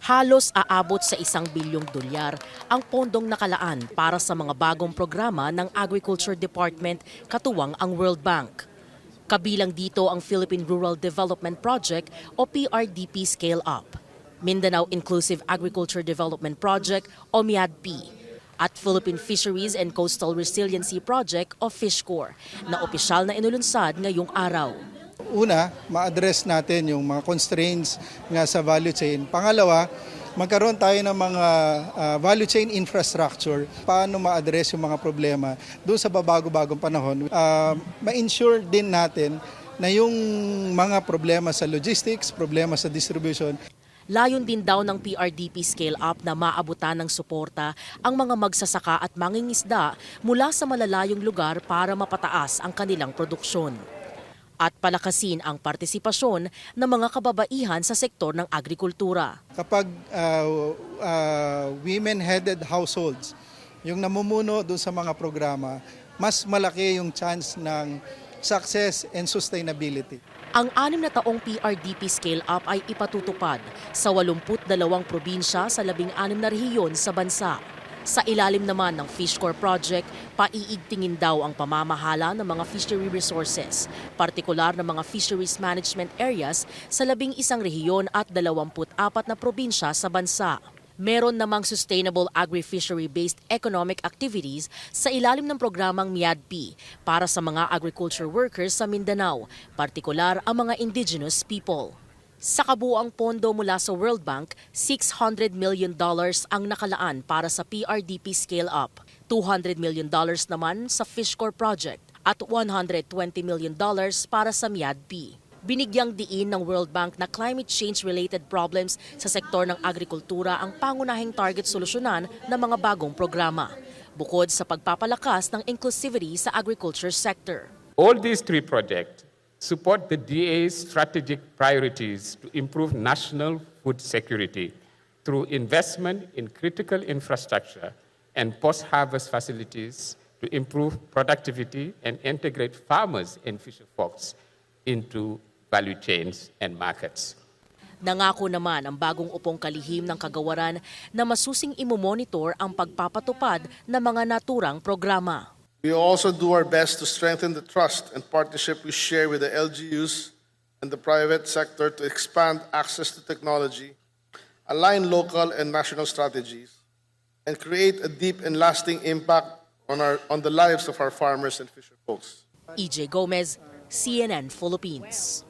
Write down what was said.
Halos aabot sa $1 bilyong ang pondong nakalaan para sa mga bagong programa ng Agriculture Department katuwang ang World Bank. Kabilang dito ang Philippine Rural Development Project o PRDP Scale Up, Mindanao Inclusive Agriculture Development Project o MIADP, at Philippine Fisheries and Coastal Resiliency Project o FishCorp na opisyal na inulunsad ngayong araw. Una, ma-address natin yung mga constraints nga sa value chain. Pangalawa, magkaroon tayo ng mga value chain infrastructure. Paano ma-address yung mga problema doon sa babago-bagong panahon. Ma-ensure din natin na yung mga problema sa logistics, problema sa distribution. Layon din daw ng PRDP Scale Up na maabutan ng suporta ang mga magsasaka at mangingisda mula sa malalayong lugar para mapataas ang kanilang produksyon. At palakasin ang partisipasyon ng mga kababaihan sa sektor ng agrikultura. Kapag women-headed households, yung namumuno doon sa mga programa, mas malaki yung chance ng success and sustainability. Ang 6 na taong PRDP Scale Up ay ipatutupad sa 82 probinsya sa 16 na rehiyon sa bansa. Sa ilalim naman ng FishCorp Project, paiigtingin daw ang pamamahala ng mga fishery resources, partikular ng mga fisheries management areas sa 11 rehiyon at 24 na probinsya sa bansa. Meron namang sustainable agri-fishery-based economic activities sa ilalim ng programang MIADP para sa mga agriculture workers sa Mindanao, partikular ang mga indigenous people. Sa kabuuang pondo mula sa World Bank, $600 million ang nakalaan para sa PRDP Scale Up, $200 million naman sa FishCorp Project at $120 million para sa MIADP. Binigyang diin ng World Bank na climate change-related problems sa sektor ng agrikultura ang pangunahing target solusyonan ng mga bagong programa, bukod sa pagpapalakas ng inclusivity sa agriculture sector. All these three projects support the DA's strategic priorities to improve national food security through investment in critical infrastructure and post-harvest facilities to improve productivity and integrate farmers and fisherfolks into value chains and markets. Nangako naman ang bagong upong kalihim ng kagawaran na masusing imomonitor ang pagpapatupad ng mga naturang programa. We also do our best to strengthen the trust and partnership we share with the LGUs and the private sector to expand access to technology, align local and national strategies, and create a deep and lasting impact on the lives of our farmers and fisher folks. EJ Gomez, CNN Philippines.